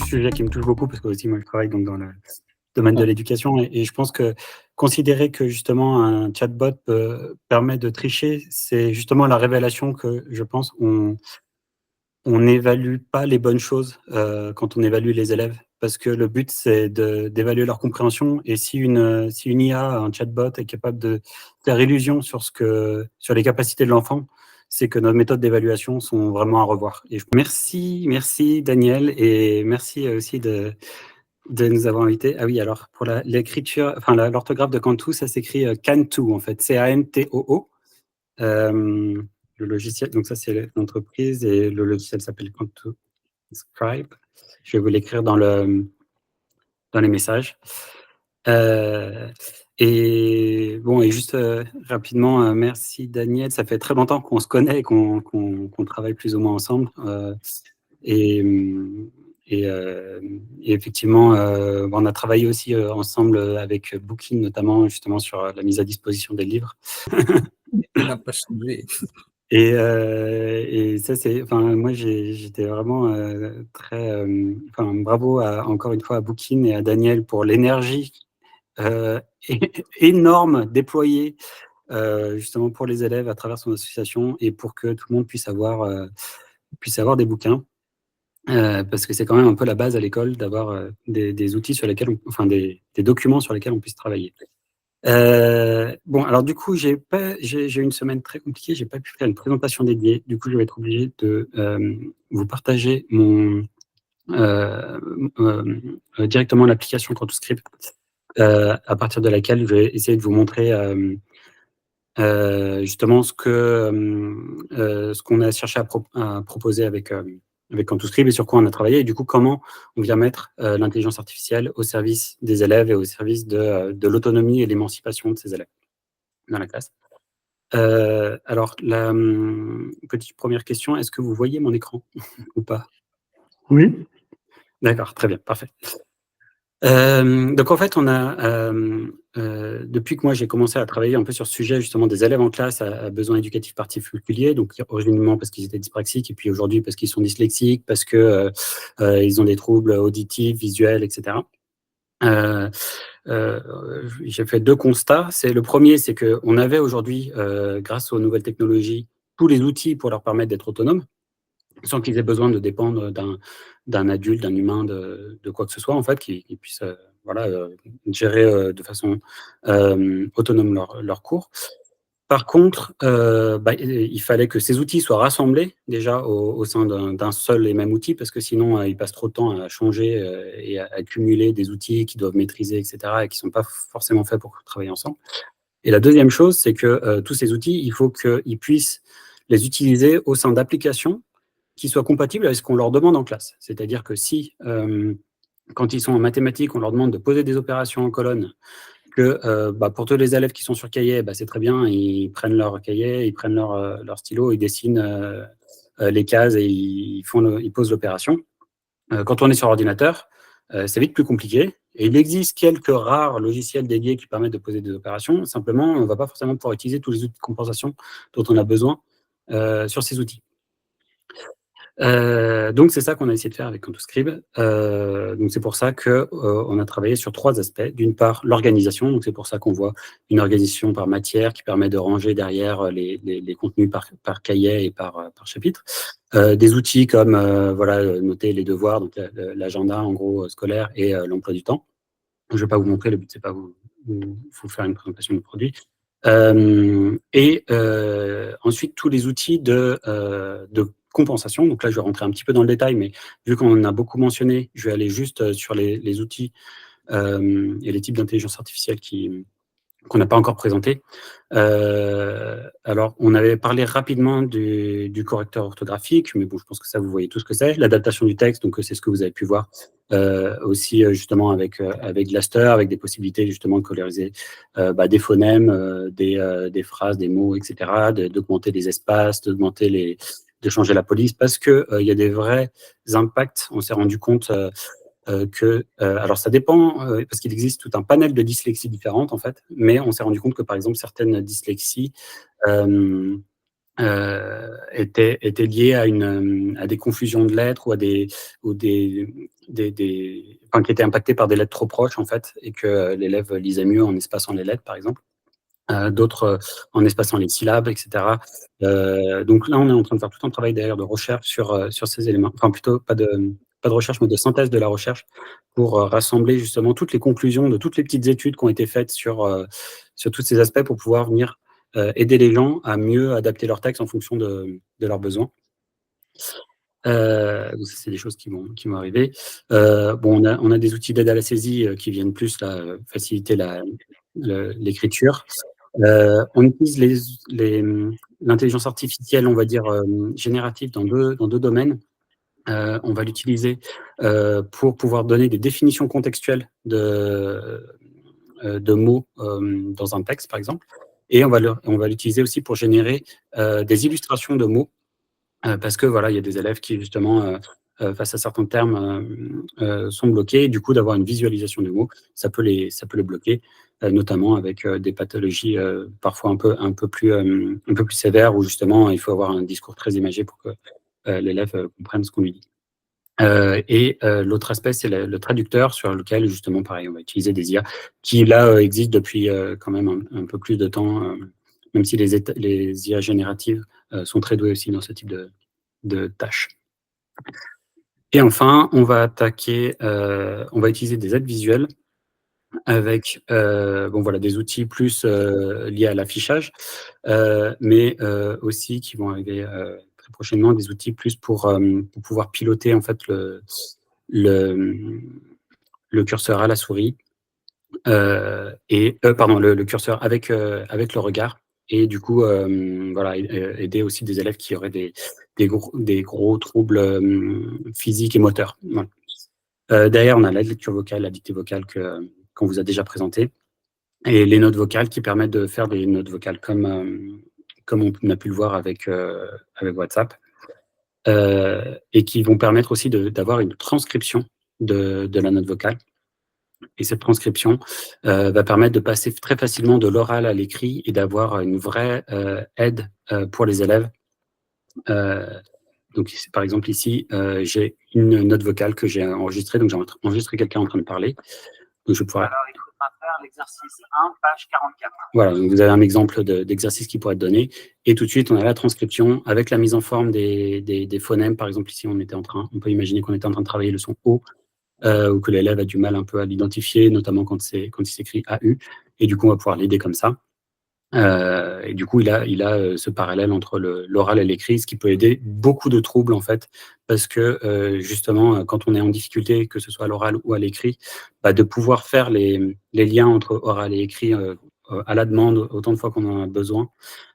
Sujet qui me touche beaucoup parce que aussi moi je travaille donc dans le domaine de l'éducation et je pense que considérer que justement un chatbot permet de tricher, c'est justement la révélation que je pense on n'évalue pas les bonnes choses quand on évalue les élèves. Parce que le but, c'est d'évaluer leur compréhension. Et si une IA, un chatbot, est capable de faire illusion sur les capacités de l'enfant, c'est que nos méthodes d'évaluation sont vraiment à revoir. Merci Daniel, et merci aussi de nous avoir invités. Ah oui, alors pour l'écriture, enfin l'orthographe de Cantu, ça s'écrit Cantu en fait, C-A-N-T-O-O. Le logiciel, donc ça c'est l'entreprise et le logiciel s'appelle Cantu Scribe. Je vais vous l'écrire dans les messages. Et bon, et juste rapidement, merci Daniel. Ça fait très longtemps qu'on se connaît et qu'on travaille plus ou moins ensemble. Et, et effectivement, on a travaillé aussi ensemble avec Booking, notamment justement sur la mise à disposition des livres. Il n'a pas changé. Et ça, moi, j'étais vraiment très, bravo encore une fois à Booking et à Daniel pour l'énergie énorme déployée justement pour les élèves à travers son association et pour que tout le monde puisse avoir des bouquins. Parce que c'est quand même un peu la base à l'école d'avoir des outils sur lesquels, des documents sur lesquels on puisse travailler. Bon, alors du coup, j'ai eu une semaine très compliquée, j'ai pas pu faire une présentation dédiée. Du coup, je vais être obligé de vous partager directement l'application CantoScript, à partir de laquelle je vais essayer de vous montrer justement ce qu'on a cherché à proposer avec CantoScript et sur quoi on a travaillé, et du coup, comment on vient mettre l'intelligence artificielle au service des élèves et au service de l'autonomie et l'émancipation de ces élèves dans la classe. Alors, la petite première question, est-ce que vous voyez mon écran ou pas? Oui. D'accord, très bien, parfait. Donc en fait, on a depuis que moi j'ai commencé à travailler un peu sur ce sujet justement des élèves en classe à besoins éducatifs particuliers, donc originellement parce qu'ils étaient dyspraxiques et puis aujourd'hui parce qu'ils sont dyslexiques, parce que ils ont des troubles auditifs, visuels, etc. J'ai fait 2 constats. Le premier, c'est qu'on avait aujourd'hui, grâce aux nouvelles technologies, tous les outils pour leur permettre d'être autonomes, sans qu'ils aient besoin de dépendre d'un adulte, d'un humain, de quoi que ce soit, en fait, qui puisse gérer de façon autonome leur cours. Par contre, il fallait que ces outils soient rassemblés déjà au sein d'un seul et même outil, parce que sinon, ils passent trop de temps à changer et à cumuler des outils qu'ils doivent maîtriser, etc., et qui ne sont pas forcément faits pour travailler ensemble. Et la deuxième chose, c'est que tous ces outils, il faut qu'ils puissent les utiliser au sein d'applications qui soient compatibles avec ce qu'on leur demande en classe. C'est-à-dire que si, quand ils sont en mathématiques, on leur demande de poser des opérations en colonne, que pour tous les élèves qui sont sur cahier, c'est très bien, ils prennent leur cahier, ils prennent leur stylo, ils dessinent les cases et ils posent l'opération. Quand on est sur ordinateur, c'est vite plus compliqué. Et il existe quelques rares logiciels dédiés qui permettent de poser des opérations. Simplement, on ne va pas forcément pouvoir utiliser tous les outils de compensation dont on a besoin sur ces outils. Donc c'est ça qu'on a essayé de faire avec CantoScript. Donc c'est pour ça que on a travaillé sur 3 aspects. D'une part, l'organisation. Donc c'est pour ça qu'on voit une organisation par matière qui permet de ranger derrière les contenus par cahier et par chapitre. Des outils comme noter les devoirs, donc l'agenda en gros scolaire et l'emploi du temps. Je ne vais pas vous montrer, le but c'est pas vous faire une présentation du produit. Et ensuite tous les outils de compensation. Donc là, je vais rentrer un petit peu dans le détail, mais vu qu'on en a beaucoup mentionné, je vais aller juste sur les outils et les types d'intelligence artificielle qu'on n'a pas encore présenté. Alors, on avait parlé rapidement du correcteur orthographique, mais bon, je pense que ça, vous voyez tout ce que c'est. L'adaptation du texte, donc c'est ce que vous avez pu voir aussi justement avec Glaster, avec des possibilités justement de coloriser des phonèmes, des phrases, des mots, etc., d'augmenter les espaces, de changer la police, parce que il y a des vrais impacts. On s'est rendu compte alors ça dépend, parce qu'il existe tout un panel de dyslexies différentes en fait, mais on s'est rendu compte que par exemple certaines dyslexies était lié à des confusions de lettres ou enfin, qui étaient impactés par des lettres trop proches, en fait, et que l'élève lisait mieux en espaçant les lettres, par exemple. D'autres en espaçant les syllabes, et cetera. Donc là, on est en train de faire tout un travail d'ailleurs de recherche sur ces éléments. Enfin, plutôt pas de recherche, mais de synthèse de la recherche pour rassembler justement toutes les conclusions de toutes les petites études qui ont été faites sur tous ces aspects pour pouvoir venir aider les gens à mieux adapter leur texte en fonction de leurs besoins. Donc ça, c'est des choses qui vont arriver. Bon, on a des outils d'aide à la saisie qui viennent plus là, faciliter l'écriture. On utilise l'intelligence artificielle, on va dire, générative dans deux domaines. On va l'utiliser pour pouvoir donner des définitions contextuelles de mots dans un texte, par exemple. Et on va l'utiliser aussi pour générer des illustrations de mots, parce que voilà, il y a des élèves qui justement, face à certains termes, sont bloqués. Et du coup, d'avoir une visualisation de mots, ça peut les bloquer, notamment avec des pathologies parfois un peu plus sévères, où justement il faut avoir un discours très imagé pour que l'élève comprenne ce qu'on lui dit. L'autre aspect, c'est le traducteur, sur lequel justement, pareil, on va utiliser des IA qui là existent depuis quand même un peu plus de temps, même si les IA génératives sont très douées aussi dans ce type de tâches. Et enfin, on va utiliser des aides visuelles avec des outils plus liés à l'affichage, mais aussi qui vont arriver très prochainement, des outils plus pour pouvoir piloter en fait le curseur à la souris, le curseur avec le regard, et du coup aider aussi des élèves qui auraient des gros troubles physiques et moteurs. Voilà. Derrière, on a la lecture vocale, la dictée vocale qu'on vous a déjà présentée, et les notes vocales qui permettent de faire des notes vocales comme on a pu le voir avec WhatsApp, et qui vont permettre aussi d'avoir une transcription de la note vocale. Et cette transcription va permettre de passer très facilement de l'oral à l'écrit et d'avoir une vraie aide pour les élèves. Donc, par exemple, ici, j'ai une note vocale que j'ai enregistrée. Donc, j'ai enregistré quelqu'un en train de parler. Donc, je vais pouvoir... Alors, il faudra faire l'exercice 1, page 44. Voilà, donc vous avez un exemple d'exercice qui pourrait être donné. Et tout de suite, on a la transcription avec la mise en forme des phonèmes. Par exemple, ici, on peut imaginer qu'on était en train de travailler le son O, ou que l'élève a du mal un peu à l'identifier, notamment quand il s'écrit AU. Et du coup, on va pouvoir l'aider comme ça. Et du coup, il a ce parallèle entre l'oral et l'écrit, ce qui peut aider beaucoup de troubles, en fait, parce que justement, quand on est en difficulté, que ce soit à l'oral ou à l'écrit, de pouvoir faire les liens entre oral et écrit à la demande, autant de fois qu'on en a besoin,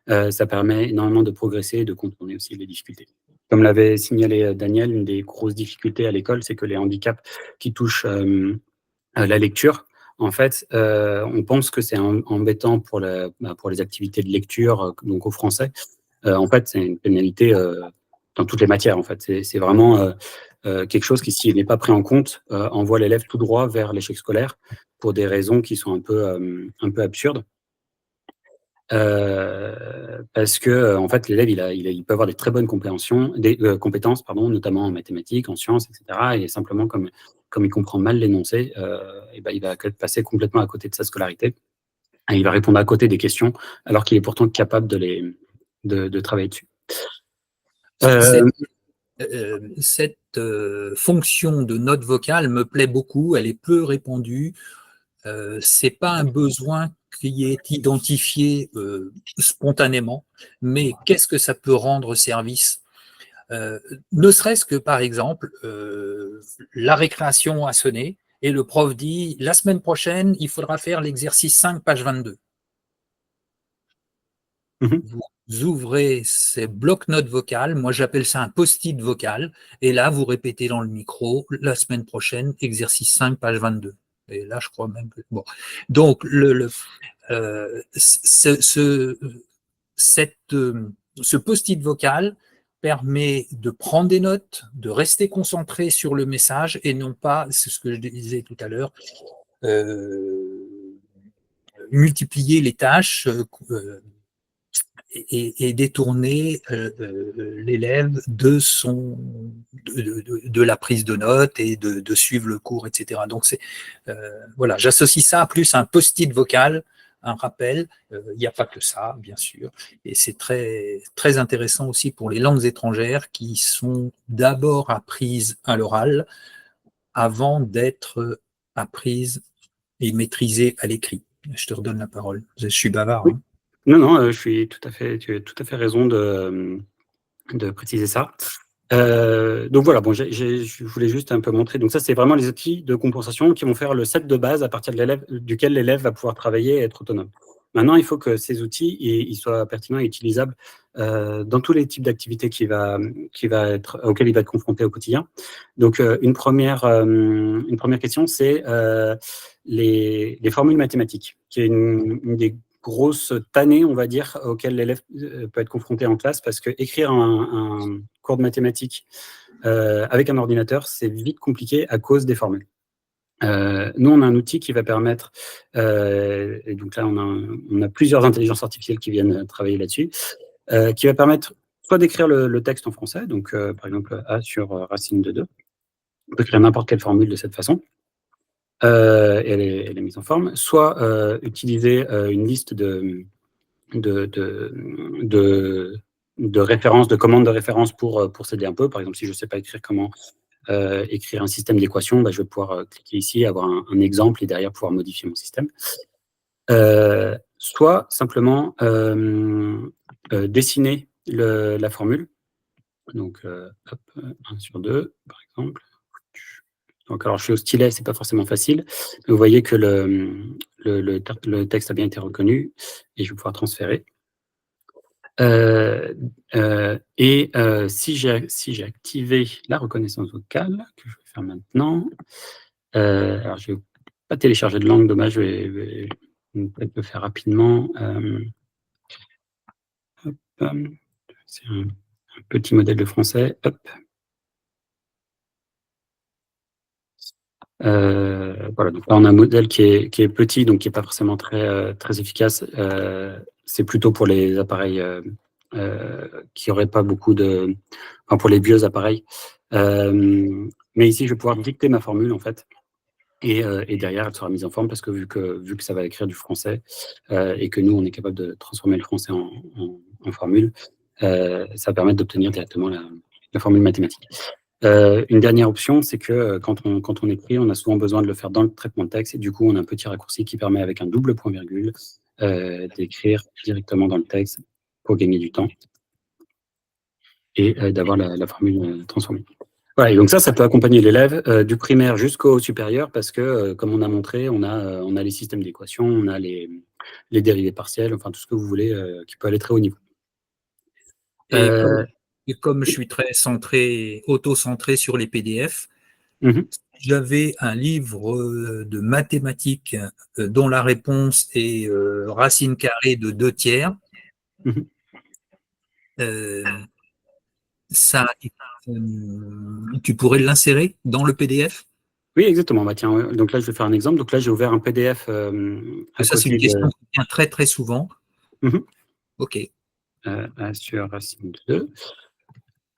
ça permet énormément de progresser et de contourner aussi les difficultés. Comme l'avait signalé Daniel, une des grosses difficultés à l'école, c'est que les handicaps qui touchent la lecture, en fait, on pense que c'est embêtant pour les activités de lecture, donc au français. En fait, c'est une pénalité dans toutes les matières. En fait, c'est vraiment quelque chose qui, s'il n'est pas pris en compte, envoie l'élève tout droit vers l'échec scolaire pour des raisons qui sont un peu absurdes. Parce que en fait, l'élève, il peut avoir des très bonnes compétences, pardon, notamment en mathématiques, en sciences, etc. Et simplement, comme il comprend mal l'énoncé, il va passer complètement à côté de sa scolarité. Et il va répondre à côté des questions, alors qu'il est pourtant capable de travailler dessus. Cette fonction de note vocale me plaît beaucoup, elle est peu répandue. C'est pas un besoin qui est identifié spontanément, mais qu'est-ce que ça peut rendre service, ne serait-ce que par exemple, la récréation a sonné et le prof dit la semaine prochaine, il faudra faire l'exercice 5, page 22. Vous ouvrez ces blocs-notes vocales, moi j'appelle ça un post-it vocal, et là vous répétez dans le micro la semaine prochaine, exercice 5, page 22. Et là, je crois même que... Bon. Donc, ce post-it vocal permet de prendre des notes, de rester concentré sur le message et non pas, c'est ce que je disais tout à l'heure, multiplier les tâches, et détourner l'élève de la prise de notes et de suivre le cours, etc. Donc, voilà, j'associe ça à plus un post-it vocal, un rappel. Il n'y a pas que ça, bien sûr. Et c'est très, très intéressant aussi pour les langues étrangères qui sont d'abord apprises à l'oral avant d'être apprises et maîtrisées à l'écrit. Je te redonne la parole. Je suis bavard. Oui. Hein. Non, tu as tout à fait raison de préciser ça. Donc voilà, bon, je voulais juste un peu montrer. Donc ça, c'est vraiment les outils de compensation qui vont faire le set de base à partir duquel l'élève va pouvoir travailler et être autonome. Maintenant, il faut que ces outils ils soient pertinents et utilisables dans tous les types d'activités auxquelles il va être confronté au quotidien. Donc, une première question, c'est les formules mathématiques, qui est une des grosses tannées, on va dire, auxquelles l'élève peut être confronté en classe, parce que écrire un cours de mathématiques avec un ordinateur, c'est vite compliqué à cause des formules. Nous, on a un outil qui va permettre, et donc là, on a plusieurs intelligences artificielles qui viennent travailler là-dessus, qui va permettre soit d'écrire le texte en français, donc par exemple A sur racine de 2. On peut écrire n'importe quelle formule de cette façon. Et elle est mise en forme. Soit utiliser une liste de références, de commandes de référence pour s'aider un peu. Par exemple, si je ne sais pas écrire comment écrire un système d'équations, je vais pouvoir cliquer ici, avoir un exemple et derrière pouvoir modifier mon système. Soit simplement dessiner la formule. Donc, hop, 1 sur 2, par exemple. Donc, alors, je suis au stylet, c'est pas forcément facile. Mais vous voyez que le texte a bien été reconnu et je vais pouvoir transférer. Si j'ai activé la reconnaissance vocale, que je vais faire maintenant, alors je vais pas télécharger de langue, dommage, je vais peut-être le faire rapidement. C'est un petit modèle de français. Hop. Voilà, donc là, on a un modèle qui est petit, donc qui n'est pas forcément très efficace. C'est plutôt pour les appareils qui n'auraient pas beaucoup enfin, pour les vieux appareils. Mais ici, je vais pouvoir dicter ma formule, en fait. Et derrière, elle sera mise en forme parce que vu que ça va écrire du français et que nous, on est capable de transformer le français en formule, ça va permettre d'obtenir directement la formule mathématique. Une dernière option, c'est que quand on écrit, on a souvent besoin de le faire dans le traitement de texte et du coup, on a un petit raccourci qui permet avec un double point-virgule d'écrire directement dans le texte pour gagner du temps et d'avoir la formule transformée. Voilà, et donc ça peut accompagner l'élève du primaire jusqu'au supérieur parce que, comme on a montré, on a les systèmes d'équations, on a les dérivés partiels, enfin tout ce que vous voulez qui peut aller très haut niveau. Et comme je suis très auto-centré sur les PDF, j'avais un livre de mathématiques dont la réponse est racine carrée de 2/3. Tu pourrais l'insérer dans le PDF? Oui, exactement. Tiens, donc là, je vais faire un exemple. Donc là, j'ai ouvert un PDF à ça, c'est une question qui vient très, très souvent. OK. Sur racine de 2.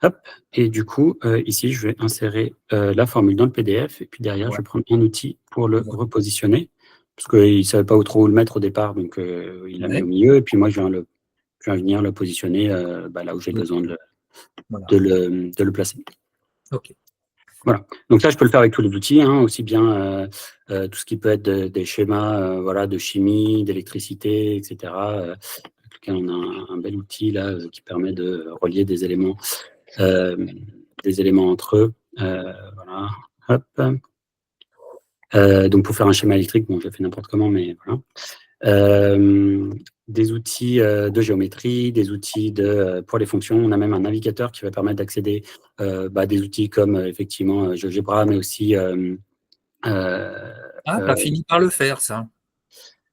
Hop. Et du coup, ici, je vais insérer la formule dans le PDF. Et puis derrière, je vais prendre un outil pour le repositionner. Parce qu'il ne savait pas trop où le mettre au départ. Donc, il l'a mis au milieu. Et puis moi, je viens venir le positionner là où j'ai besoin de le placer. OK. Voilà. Donc là, je peux le faire avec tous les outils, aussi bien tout ce qui peut être des schémas de chimie, d'électricité, etc. Avec lequel on a un bel outil là qui permet de relier des éléments entre eux. Voilà. Hop. Donc pour faire un schéma électrique, bon, je l'ai fait n'importe comment, mais voilà. Des outils de géométrie, des outils pour les fonctions. On a même un navigateur qui va permettre d'accéder des outils comme effectivement GeoGebra, mais aussi... t'as fini par le faire, ça.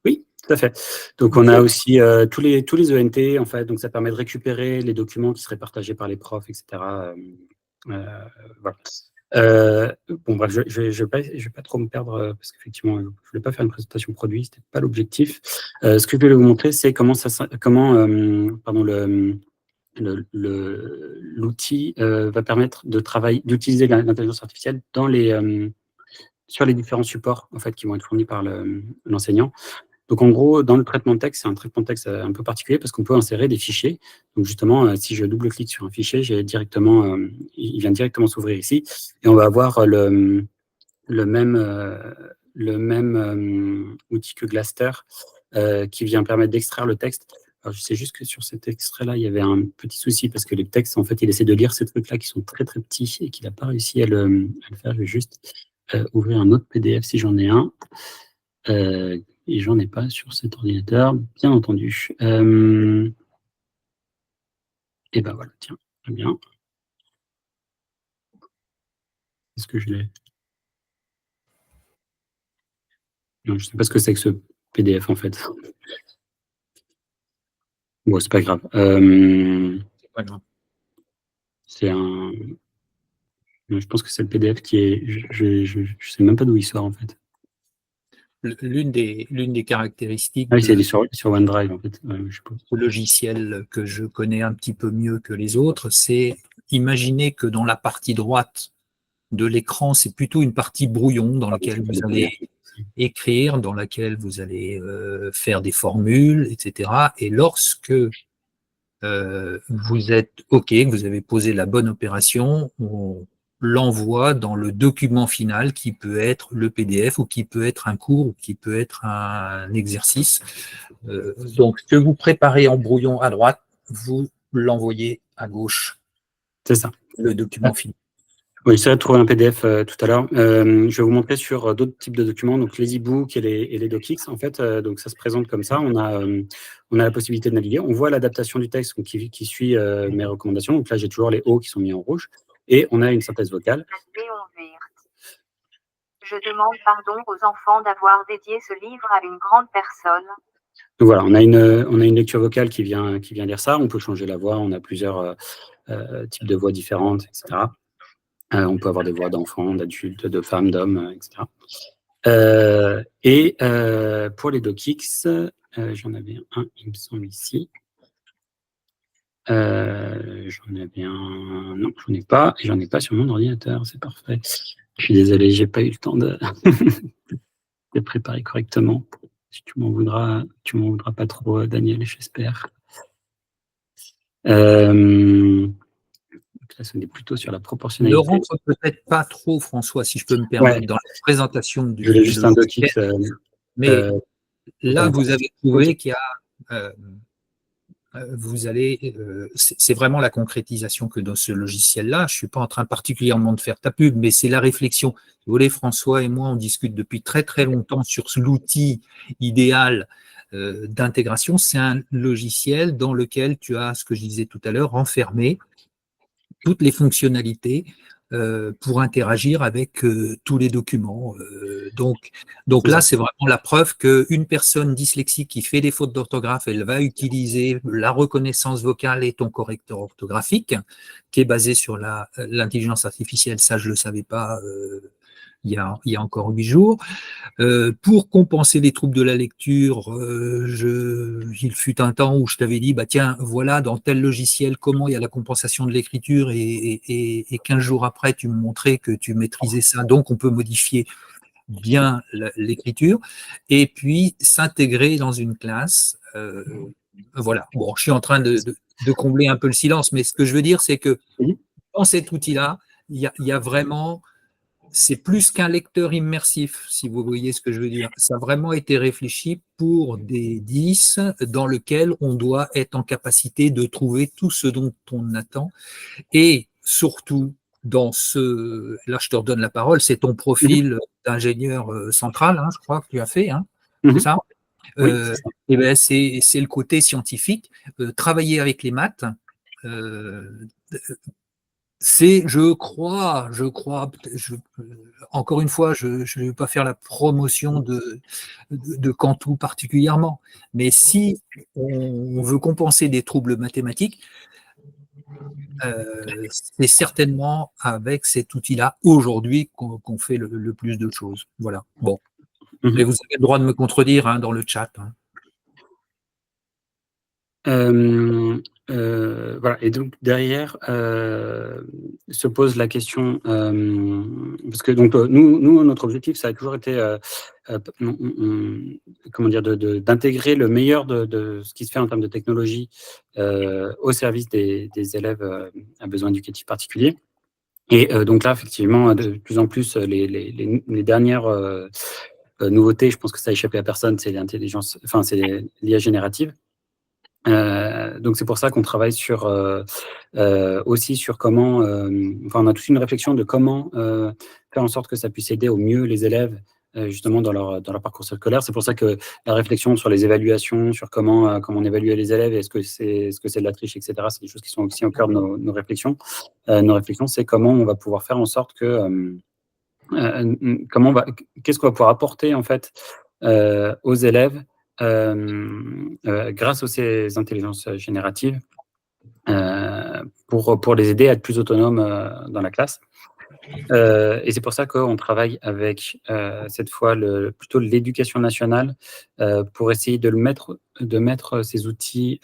Oui, tout à fait. Donc, on a aussi tous les ENT, en fait. Donc, ça permet de récupérer les documents qui seraient partagés par les profs, etc. Voilà. Bon, bref, je vais pas trop me perdre parce qu'effectivement, je ne voulais pas faire une présentation produit, ce n'était pas l'objectif. Ce que je vais vous montrer, c'est comment, pardon, l'outil va permettre d'utiliser l'intelligence artificielle sur les différents supports en fait, qui vont être fournis par l'enseignant. Donc, en gros, dans le traitement de texte, c'est un traitement de texte un peu particulier parce qu'on peut insérer des fichiers. Donc, justement, si je double-clique sur un fichier, il vient directement s'ouvrir ici et on va avoir le même outil que Glaster qui vient permettre d'extraire le texte. Alors, je sais juste que sur cet extrait-là, il y avait un petit souci parce que les textes, en fait, il essaie de lire ces trucs-là qui sont très, très petits et qu'il n'a pas réussi à le faire. Je vais juste ouvrir un autre PDF si j'en ai un. Et j'en ai pas sur cet ordinateur, bien entendu. Et ben voilà, tiens, très bien. Est-ce que je l'ai? Non, je sais pas ce que c'est que ce PDF en fait. Bon, c'est pas grave. C'est pas grave. C'est un. Je pense que c'est le PDF qui est. Je sais même pas d'où il sort en fait. L'une des caractéristiques Ah oui, c'est de sur OneDrive en fait. Je sais pas. ce logiciel que je connais un petit peu mieux que les autres, c'est imaginer que dans la partie droite de l'écran, c'est plutôt une partie brouillon dans Pardon, laquelle c'est pas vous des PDF. allez écrire, dans laquelle vous allez faire des formules, etc. Et lorsque vous êtes OK, que vous avez posé la bonne opération, on l'envoie dans le document final qui peut être le PDF ou qui peut être un cours ou qui peut être un exercice. Donc, ce que vous préparez en brouillon à droite, vous l'envoyez à gauche, C'est ça. le document final. Oui, j'essaierai de trouver un PDF tout à l'heure. Je vais vous montrer sur d'autres types de documents, donc les e-books et les docx. En fait, donc ça se présente comme ça. On a la possibilité de naviguer. On voit l'adaptation du texte qui suit mes recommandations. Donc là, j'ai toujours les hauts qui sont mis en rouge. Et on a une synthèse vocale. Je demande pardon aux enfants d'avoir dédié ce livre à une grande personne. Donc voilà, on a une lecture vocale qui vient lire ça. On peut changer la voix. On a plusieurs types de voix différentes, etc. On peut avoir des voix d'enfants, d'adultes, de femmes, d'hommes, etc. Pour les docx, j'en avais un, il me semble, ici. J'en avais un. Non, j'en ai pas. Et j'en ai pas sur mon ordinateur. C'est parfait. Je suis désolé, j'ai pas eu le temps de préparer correctement. Si tu m'en voudras pas trop, Daniel, j'espère. Là, on est plutôt sur la proportionnalité. Ne rentre peut-être pas trop, François, si je peux me permettre, dans la présentation du je voulais juste un docx. Mais là, vous avez trouvé qu'il y a c'est vraiment la concrétisation que dans ce logiciel-là. Je ne suis pas en train particulièrement de faire ta pub, mais c'est la réflexion. Vous voyez, François et moi, on discute depuis très très longtemps sur l'outil idéal d'intégration. C'est un logiciel dans lequel tu as, ce que je disais tout à l'heure, renfermé toutes les fonctionnalités pour interagir avec tous les documents. Donc là, c'est vraiment la preuve qu'une personne dyslexique qui fait des fautes d'orthographe, elle va utiliser la reconnaissance vocale et ton correcteur orthographique, qui est basé sur l'intelligence artificielle. Ça, je ne le savais pas il y a encore 8 jours. Pour compenser les troubles de la lecture, il fut un temps où je t'avais dit, bah tiens, voilà, dans tel logiciel, comment il y a la compensation de l'écriture, et 15 jours après, tu me montrais que tu maîtrisais ça, donc on peut modifier bien l'écriture, et puis s'intégrer dans une classe. Voilà, bon, je suis en train de combler un peu le silence, mais ce que je veux dire, c'est que dans cet outil-là, il y a vraiment... C'est plus qu'un lecteur immersif, si vous voyez ce que je veux dire. Ça a vraiment été réfléchi pour des 10 dans lequel on doit être en capacité de trouver tout ce dont on attend. Et surtout, dans ce... Là, je te redonne la parole, c'est ton profil d'ingénieur central, hein, je crois que tu as fait, hein, c'est ça, oui, et ben c'est le côté scientifique. Travailler avec les maths, c'est, je crois, encore une fois, je ne vais pas faire la promotion de Cantou particulièrement, mais si on veut compenser des troubles mathématiques, c'est certainement avec cet outil-là aujourd'hui qu'on fait le plus de choses. Voilà. Bon. Et vous avez le droit de me contredire dans le chat. Voilà. Et donc derrière se pose la question, parce que donc nous notre objectif ça a toujours été comment dire d'intégrer le meilleur de ce qui se fait en termes de technologie au service des élèves à besoins éducatifs particuliers. Et donc là effectivement de plus en plus les dernières nouveautés, je pense que ça a échappé à personne, c'est l'intelligence, enfin c'est l'IA générative. Donc c'est pour ça qu'on travaille sur aussi sur comment, enfin on a toute une réflexion de comment faire en sorte que ça puisse aider au mieux les élèves justement dans leur parcours scolaire. C'est pour ça que la réflexion sur les évaluations, sur comment on évalue les élèves, est-ce que c'est de la triche, etc. C'est des choses qui sont aussi au cœur de nos réflexions. Nos réflexions, c'est comment on va pouvoir faire en sorte que qu'est-ce qu'on va pouvoir apporter en fait aux élèves grâce à ces intelligences génératives pour les aider à être plus autonomes dans la classe. Et c'est pour ça qu'on travaille avec cette fois plutôt l'éducation nationale pour essayer de mettre ces outils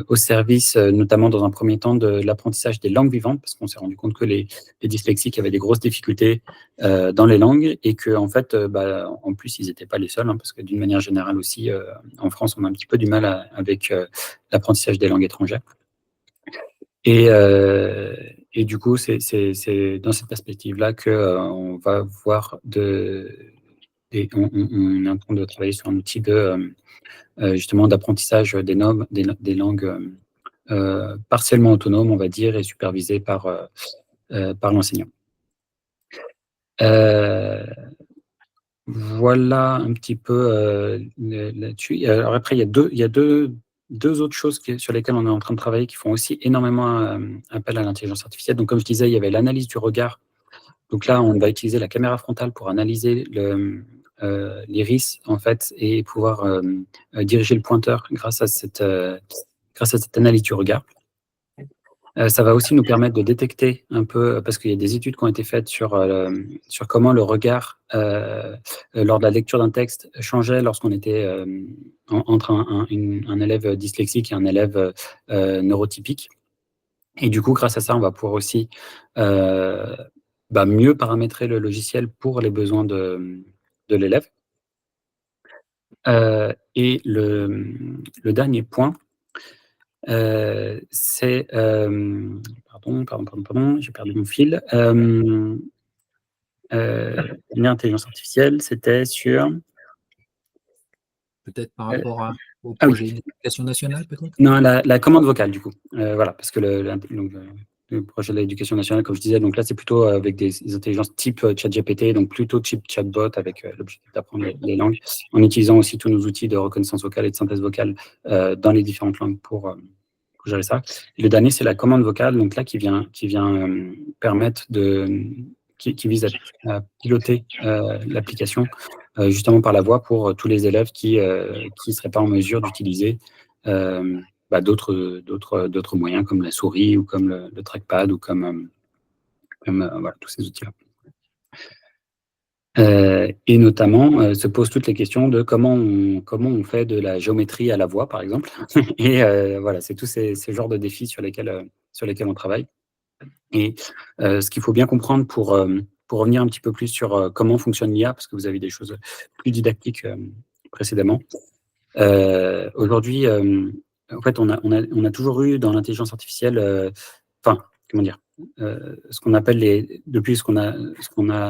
au service, notamment dans un premier temps de l'apprentissage des langues vivantes, parce qu'on s'est rendu compte que les dyslexiques avaient des grosses difficultés dans les langues et que en fait, en plus, ils n'étaient pas les seuls, parce que d'une manière générale aussi, en France, on a un petit peu du mal avec l'apprentissage des langues étrangères. Et du coup, c'est dans cette perspective-là qu'on va voir on est en train de travailler sur un outil justement d'apprentissage des langues partiellement autonomes, on va dire, et supervisé par l'enseignant. Voilà un petit peu là-dessus. Alors après, il y a deux autres choses sur lesquelles on est en train de travailler qui font aussi énormément appel à l'intelligence artificielle. Donc, comme je disais, il y avait l'analyse du regard. Donc là, on va utiliser la caméra frontale pour analyser l'iris, en fait, et pouvoir diriger le pointeur grâce à cette analyse du regard. Ça va aussi nous permettre de détecter un peu, parce qu'il y a des études qui ont été faites sur comment le regard, lors de la lecture d'un texte, changeait lorsqu'on était entre un élève dyslexique et un élève neurotypique. Et du coup, grâce à ça, on va pouvoir aussi mieux paramétrer le logiciel pour les besoins de l'élève. Et le dernier point, c'est pardon, j'ai perdu mon fil. L'intelligence artificielle, c'était sur peut-être par rapport au projet d'éducation nationale, peut-être. Non, la commande vocale, du coup. Voilà, parce que le projet de l'éducation nationale, comme je disais, donc là, c'est plutôt avec des intelligences type ChatGPT, donc plutôt type chatbot, avec l'objectif d'apprendre les langues, en utilisant aussi tous nos outils de reconnaissance vocale et de synthèse vocale dans les différentes langues pour gérer ça. Et le dernier, c'est la commande vocale, donc là, qui vient permettre qui vise à piloter l'application justement par la voix pour tous les élèves qui ne seraient pas en mesure d'utiliser d'autres moyens comme la souris ou comme le trackpad ou comme voilà, tous ces outils-là. Et notamment, se posent toutes les questions de comment on fait de la géométrie à la voix, par exemple. Et voilà, c'est tous ces genres de défis sur lesquels on travaille. Et ce qu'il faut bien comprendre pour revenir un petit peu plus sur comment fonctionne l'IA, parce que vous avez des choses plus didactiques précédemment. Aujourd'hui, en fait, on a toujours eu dans l'intelligence artificielle, comment dire, ce qu'on appelle depuis ce qu'on a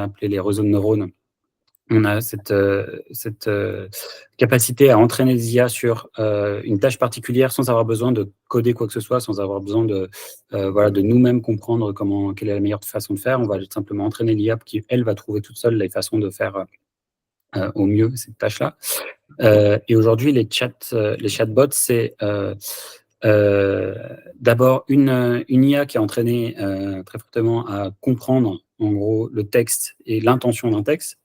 appelé les réseaux de neurones. On a cette capacité à entraîner des IA sur une tâche particulière sans avoir besoin de coder quoi que ce soit, sans avoir besoin de nous-mêmes comprendre quelle est la meilleure façon de faire. On va simplement entraîner l'IA qui, elle, va trouver toute seule les façons de faire au mieux cette tâche-là. Et aujourd'hui, les chatbots, c'est d'abord une IA qui est entraînée très fortement à comprendre, en gros, le texte et l'intention d'un texte.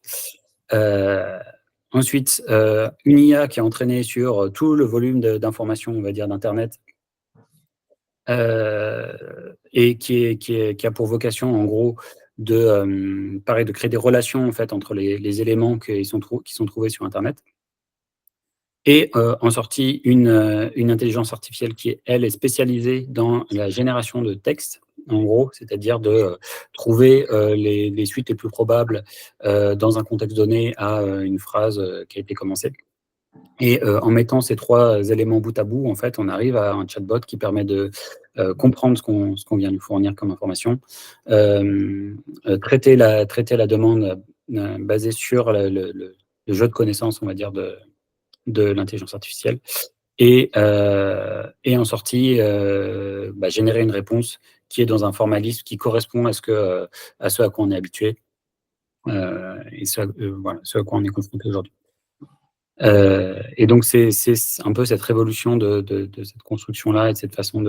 Ensuite, une IA qui est entraînée sur tout le volume d'informations, on va dire, d'Internet, et qui a pour vocation, en gros, de créer des relations en fait entre les éléments qui sont trouvés sur Internet. Et en sortie, une intelligence artificielle qui, elle, est spécialisée dans la génération de texte, en gros, c'est-à-dire de trouver les suites les plus probables dans un contexte donné à une phrase qui a été commencée. Et en mettant ces 3 éléments bout à bout, en fait, on arrive à un chatbot qui permet de comprendre ce qu'on vient lui fournir comme information, traiter la demande basée sur le jeu de connaissances, on va dire, de l'intelligence artificielle, et en sortie, générer une réponse qui est dans un format lisse qui correspond à ce à quoi on est habitué, et ce à quoi on est confronté aujourd'hui. Et donc c'est un peu cette révolution de cette construction-là et de cette façon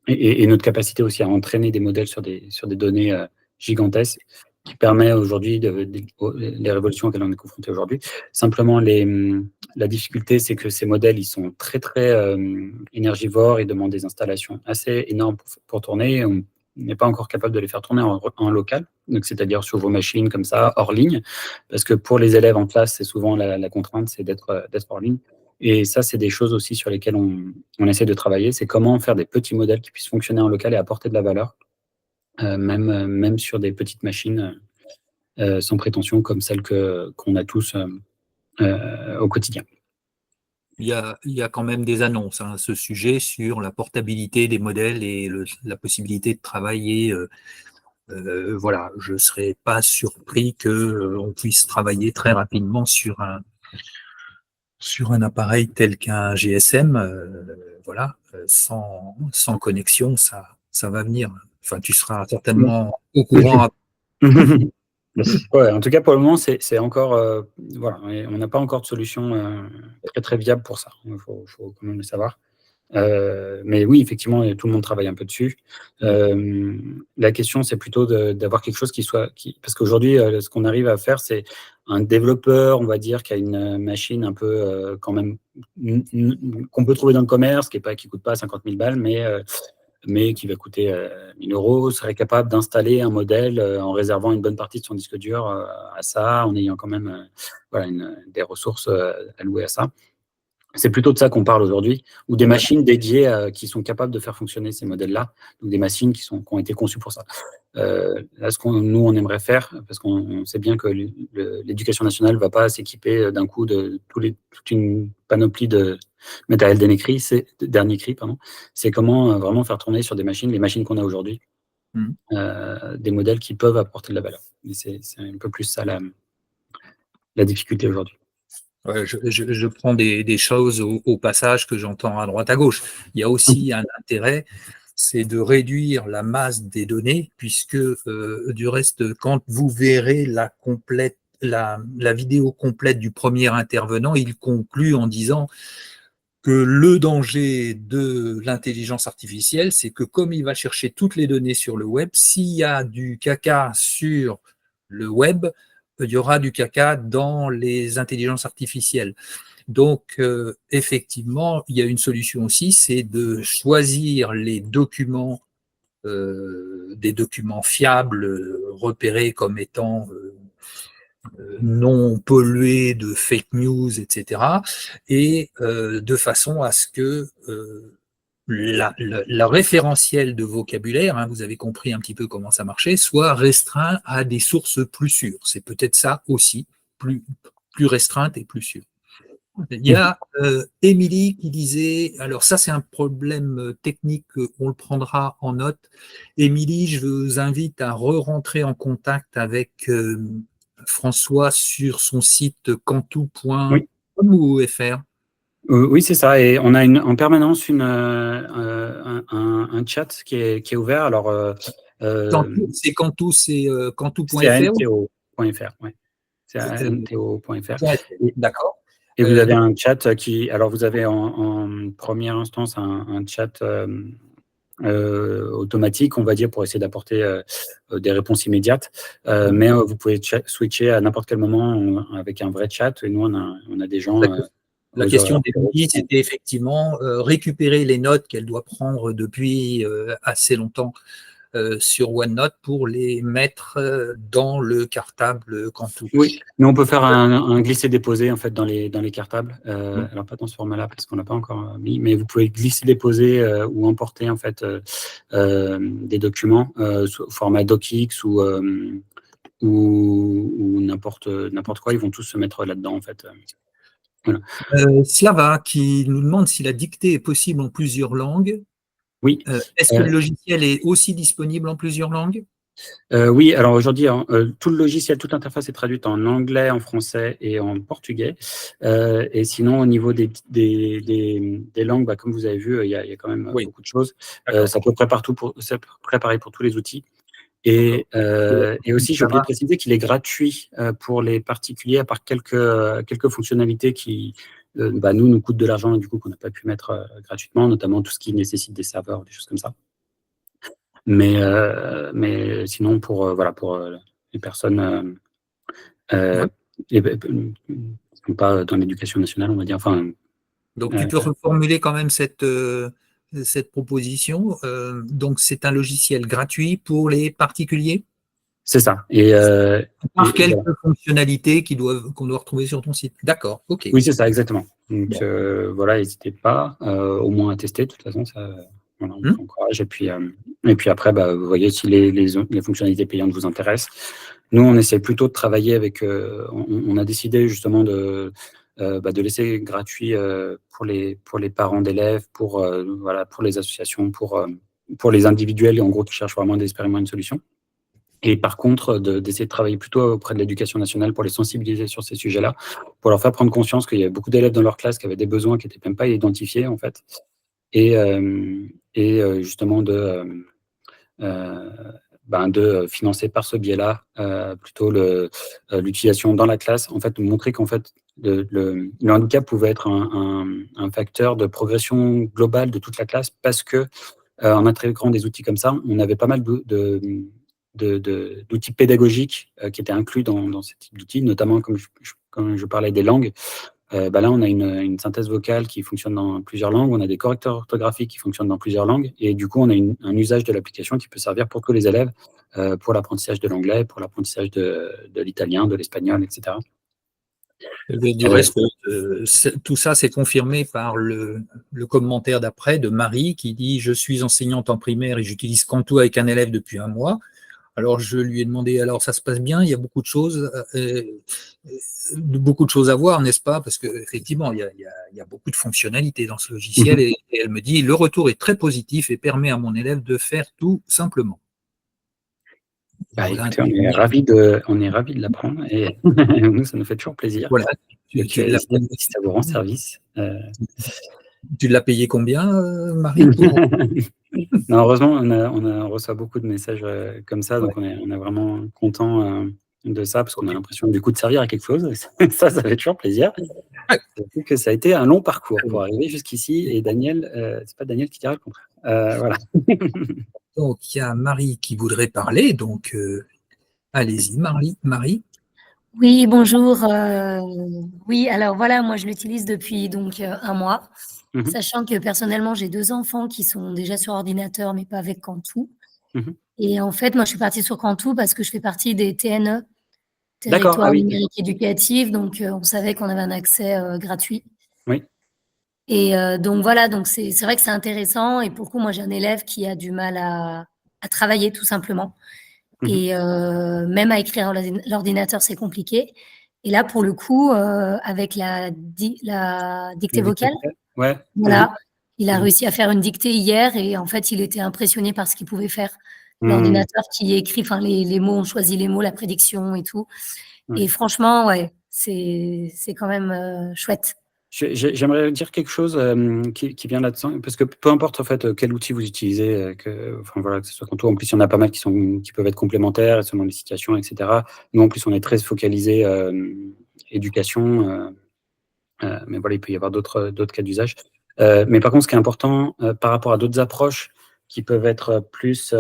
et notre capacité aussi à entraîner des modèles sur des données gigantesques, qui permet aujourd'hui les révolutions auxquelles on est confronté aujourd'hui. Simplement, la difficulté, c'est que ces modèles, ils sont très, très énergivores, ils demandent des installations assez énormes pour tourner. On n'est pas encore capable de les faire tourner en local, donc c'est-à-dire sur vos machines comme ça, hors ligne, parce que pour les élèves en classe, c'est souvent la contrainte, c'est d'être hors ligne. Et ça, c'est des choses aussi sur lesquelles on essaie de travailler, c'est comment faire des petits modèles qui puissent fonctionner en local et apporter de la valeur, même sur des petites machines sans prétention comme celles qu'on a tous au quotidien. Il y a quand même des annonces à ce sujet sur la portabilité des modèles et la possibilité de travailler. Voilà, je ne serais pas surpris qu'on puisse travailler très rapidement sur un appareil tel qu'un GSM. Voilà, sans connexion, ça va venir. Enfin, tu seras certainement au courant. Ouais, en tout cas, pour le moment, c'est encore voilà, on n'a pas encore de solution très très viable pour ça. Il faut quand même le savoir. Mais oui, effectivement, tout le monde travaille un peu dessus. La question, c'est plutôt d'avoir quelque chose parce qu'aujourd'hui, ce qu'on arrive à faire, c'est un développeur, on va dire, qui a une machine un peu quand même qu'on peut trouver dans le commerce, qui coûte pas 50 000 balles, mais qui va coûter 1 000 euros, serait capable d'installer un modèle en réservant une bonne partie de son disque dur à ça, en ayant quand même des ressources allouées à ça. C'est plutôt de ça qu'on parle aujourd'hui, ou des machines dédiées qui sont capables de faire fonctionner ces modèles-là, donc des machines qui ont été conçues pour ça. Là, ce nous, on aimerait faire, parce qu'on sait bien que l'éducation nationale ne va pas s'équiper d'un coup de toute une panoplie de matériel dernier cri, c'est comment vraiment faire tourner sur des machines, les machines qu'on a aujourd'hui, des modèles qui peuvent apporter de la valeur. Et c'est un peu plus ça la difficulté aujourd'hui. Ouais, je prends des choses au passage que j'entends à droite à gauche. Il y a aussi un intérêt, c'est de réduire la masse des données, puisque du reste, quand vous verrez la vidéo complète du premier intervenant, il conclut en disant que le danger de l'intelligence artificielle, c'est que comme il va chercher toutes les données sur le web, s'il y a du caca sur le web, il y aura du caca dans les intelligences artificielles. Donc, effectivement, il y a une solution aussi, c'est de choisir les documents, des documents fiables, repérés comme étant non pollués de fake news, etc. Et de façon à ce que la référentiel de vocabulaire, vous avez compris un petit peu comment ça marchait, soit restreint à des sources plus sûres. C'est peut-être ça aussi, plus restreinte et plus sûre. Il y a Émilie qui disait, alors ça c'est un problème technique, on le prendra en note. Émilie, je vous invite à re-rentrer en contact avec François sur son site cantou.com ou fr. Oui, c'est ça. Et on a en permanence un chat qui est ouvert. Alors, c'est Cantou, c'est cantou.fr. C'est anto.fr, oui. C'est anto.fr. D'accord. Et vous avez un chat alors vous avez en première instance un chat automatique, on va dire, pour essayer d'apporter des réponses immédiates. Mais vous pouvez switcher à n'importe quel moment avec un vrai chat. Et nous, on a des gens La question d'Emilie, c'était effectivement récupérer les notes qu'elle doit prendre depuis assez longtemps sur OneNote pour les mettre dans le cartable Cantu. Oui, mais on peut faire un glisser-déposer en fait dans les cartables. Alors pas dans ce format-là parce qu'on l'a pas encore mis, mais vous pouvez glisser-déposer ou emporter en fait des documents sous format DocX ou n'importe quoi. Ils vont tous se mettre là-dedans en fait. Voilà. Slava qui nous demande si la dictée est possible en plusieurs langues. Oui. Est-ce que le logiciel est aussi disponible en plusieurs langues? Oui, alors aujourd'hui, tout le logiciel, toute l'interface est traduite en anglais, en français et en portugais. Et sinon, au niveau des langues, bah, comme vous avez vu, il y a quand même beaucoup de choses. C'est à peu près pareil pour tous les outils. Et aussi, j'ai oublié de préciser qu'il est gratuit pour les particuliers, à part quelques fonctionnalités qui, nous coûtent de l'argent et du coup qu'on n'a pas pu mettre gratuitement, notamment tout ce qui nécessite des serveurs, des choses comme ça. Mais sinon, pour les personnes qui ne sont pas dans l'éducation nationale, on va dire. Donc, tu peux reformuler quand même cette proposition. Donc, c'est un logiciel gratuit pour les particuliers? C'est ça. Par quelques fonctionnalités qu'on doit retrouver sur ton site. D'accord, ok. Oui, c'est ça, exactement. Donc, voilà, n'hésitez pas au moins à tester. De toute façon, ça, voilà, on vous encourage. Et puis après, vous voyez si les fonctionnalités payantes vous intéressent. Nous, on essaie plutôt de travailler avec. On a décidé justement de laisser gratuit pour les parents d'élèves, pour les associations, pour les individuels, en gros, qui cherchent vraiment d'expérimenter une solution. Et par contre, d'essayer de travailler plutôt auprès de l'éducation nationale pour les sensibiliser sur ces sujets-là, pour leur faire prendre conscience qu'il y avait beaucoup d'élèves dans leur classe qui avaient des besoins qui n'étaient même pas identifiés, en fait. Et justement de financer par ce biais-là plutôt l'utilisation dans la classe, en fait, montrer qu'en fait, le handicap pouvait être un facteur de progression globale de toute la classe parce que en intégrant des outils comme ça, on avait pas mal d'outils pédagogiques qui étaient inclus dans ce type d'outils, notamment comme je parlais des langues. Là, on a une synthèse vocale qui fonctionne dans plusieurs langues, on a des correcteurs orthographiques qui fonctionnent dans plusieurs langues, et du coup, on a un usage de l'application qui peut servir pour tous les élèves, pour l'apprentissage de l'anglais, pour l'apprentissage de l'italien, de l'espagnol, etc. Du reste, tout ça, c'est confirmé par le commentaire d'après de Marie qui dit « Je suis enseignante en primaire et j'utilise Cantu avec un élève depuis 1 mois. » Alors, je lui ai demandé « Alors, ça se passe bien? Il y a beaucoup de choses à voir, n'est-ce pas? Parce qu'effectivement, il y a beaucoup de fonctionnalités dans ce logiciel. Et elle me dit « Le retour est très positif et permet à mon élève de faire tout simplement. » Écoutez, on est ravis de l'apprendre et nous, ça nous fait toujours plaisir. Voilà. Si ça vous rend service. Tu l'as payé combien, Marie? Non, heureusement, on reçoit beaucoup de messages comme ça, donc on est vraiment content de ça, parce qu'on a l'impression du coup de servir à quelque chose. Ça fait toujours plaisir. Surtout que ça a été un long parcours pour arriver jusqu'ici, et Daniel, c'est pas Daniel qui dira le contraire. Voilà. Donc, il y a Marie qui voudrait parler, donc allez-y, Marie. Oui, bonjour. Oui, alors voilà, moi je l'utilise depuis donc 1 mois, sachant que personnellement j'ai 2 enfants qui sont déjà sur ordinateur, mais pas avec Cantu. Et en fait, moi je suis partie sur Cantu parce que je fais partie des TNE, Territoires numériques éducatifs, donc on savait qu'on avait un accès gratuit. Oui. Et donc voilà, donc c'est vrai que c'est intéressant, et pour le coup, moi j'ai un élève qui a du mal à travailler tout simplement. Et même à écrire l'ordinateur, c'est compliqué. Et là, pour le coup, avec la dictée vocale, voilà, il a réussi à faire une dictée hier, et en fait, il était impressionné par ce qu'il pouvait faire. L'ordinateur qui écrit, enfin, les mots, on choisit les mots, la prédiction et tout. Et franchement, ouais, c'est quand même chouette. J'aimerais dire quelque chose qui vient là-dedans, parce que peu importe en fait quel outil vous utilisez, que ce soit Cantu, en plus il y en a pas mal qui peuvent être complémentaires selon les situations, etc. Nous en plus on est très focalisé éducation, mais voilà, il peut y avoir d'autres cas d'usage. Mais par contre, ce qui est important par rapport à d'autres approches qui peuvent être plus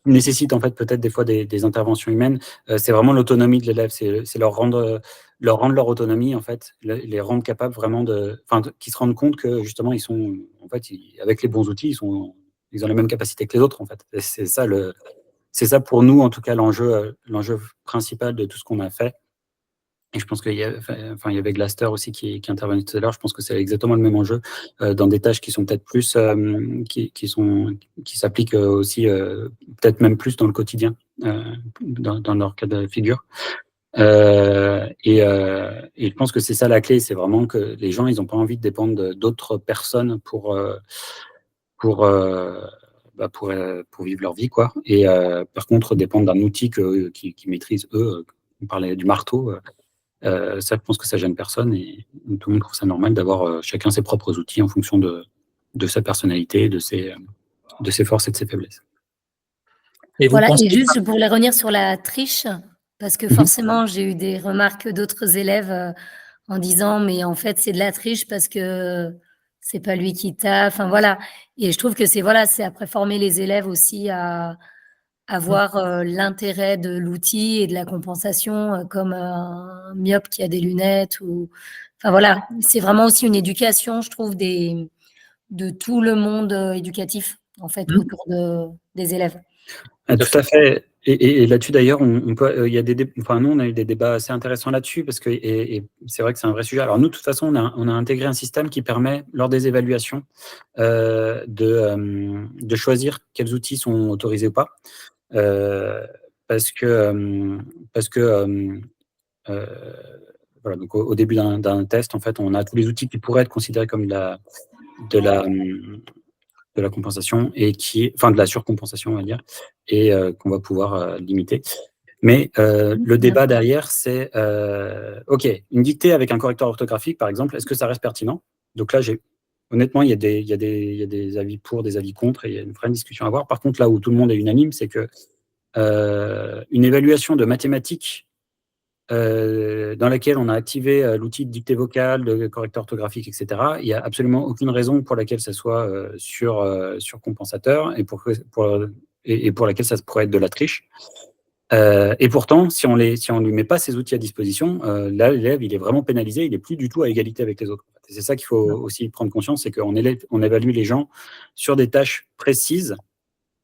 nécessite en fait peut-être des fois des interventions humaines, c'est vraiment l'autonomie de l'élève, c'est leur rendre leur autonomie en fait, les rendre capables vraiment qu'ils se rendent compte que justement ils sont en fait, avec les bons outils, ils ont les mêmes capacités que les autres en fait. Et c'est ça pour nous en tout cas l'enjeu principal de tout ce qu'on a fait. Et je pense qu'il y avait Glaster aussi qui intervenait tout à l'heure. Je pense que c'est exactement le même enjeu dans des tâches qui sont peut-être plus qui s'appliquent aussi peut-être même plus dans le quotidien dans leur cas de figure. Et je pense que c'est ça la clé, c'est vraiment que les gens ils n'ont pas envie de dépendre d'autres personnes pour vivre leur vie quoi. Et par contre dépendre d'un outil qu'ils maîtrisent eux. On parlait du marteau. Ça, je pense que ça gêne personne et tout le monde trouve ça normal d'avoir chacun ses propres outils en fonction de sa personnalité, de ses forces et de ses faiblesses. Et vous Voilà, pensez et juste, je voulais revenir sur la triche, parce que forcément, j'ai eu des remarques d'autres élèves en disant, mais en fait, c'est de la triche parce que c'est pas lui qui t'a. Enfin, voilà. Et je trouve que c'est après former les élèves aussi à voir l'intérêt de l'outil et de la compensation, comme un myope qui a des lunettes ou. Enfin, voilà. C'est vraiment aussi une éducation, je trouve, de tout le monde éducatif, en fait, autour des élèves. Ah, tout à fait. Et là-dessus, d'ailleurs, on peut, il y a nous, on a eu des débats assez intéressants là-dessus parce que et c'est vrai que c'est un vrai sujet. Alors nous, de toute façon, on a intégré un système qui permet, lors des évaluations, de choisir quels outils sont autorisés ou pas, parce que voilà. Donc au début d'un test, en fait, on a tous les outils qui pourraient être considérés comme de la compensation et de la surcompensation, on va dire, et qu'on va pouvoir limiter. Mais le débat derrière, c'est OK, une dictée avec un correcteur orthographique, par exemple, est-ce que ça reste pertinent? Donc là, honnêtement, il y a des avis pour, des avis contre, et il y a une vraie discussion à avoir. Par contre, là où tout le monde est unanime, c'est que une évaluation de mathématiques dans laquelle on a activé l'outil de dictée vocale, de correcteur orthographique, etc. Il n'y a absolument aucune raison pour laquelle ça soit surcompensateur et pour laquelle ça pourrait être de la triche. Et pourtant, si on lui met pas ces outils à disposition, là, l'élève, il est vraiment pénalisé, il n'est plus du tout à égalité avec les autres. Et c'est ça qu'il faut aussi prendre conscience, c'est qu'on évalue les gens sur des tâches précises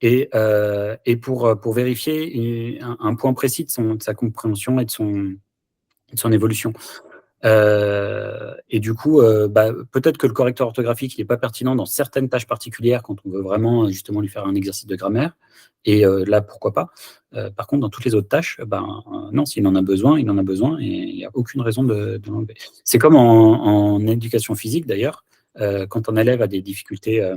et pour vérifier un point précis de sa compréhension et de son évolution. Et du coup, peut-être que le correcteur orthographique n'est pas pertinent dans certaines tâches particulières quand on veut vraiment justement lui faire un exercice de grammaire. Et là, pourquoi pas. Par contre, dans toutes les autres tâches, non, s'il en a besoin, il en a besoin et il n'y a aucune raison de l'enlever. C'est comme en éducation physique d'ailleurs, quand un élève a des difficultés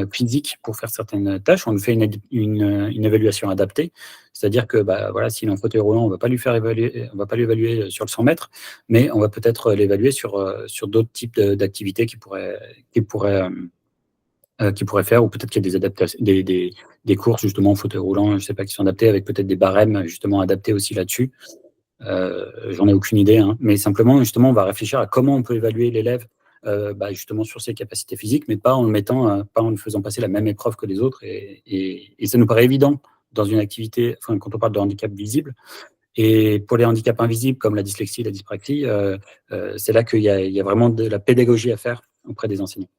physique pour faire certaines tâches, on lui fait une évaluation adaptée, c'est-à-dire que voilà, s'il est en fauteuil roulant, on va pas l'évaluer sur le 100 mètres, mais on va peut-être l'évaluer sur d'autres types d'activités qu'il pourrait faire, ou peut-être qu'il y a des adaptations, des courses justement en fauteuil roulant, je sais pas, qui sont adaptées avec peut-être des barèmes justement adaptés aussi là-dessus. J'en ai aucune idée, hein, mais simplement justement on va réfléchir à comment on peut évaluer l'élève justement sur ses capacités physiques, mais pas en lui faisant passer la même épreuve que les autres. Et ça nous paraît évident dans une activité, quand on parle de handicap visible. Et pour les handicaps invisibles, comme la dyslexie et la dyspraxie, c'est là qu'il y a vraiment de la pédagogie à faire auprès des enseignants.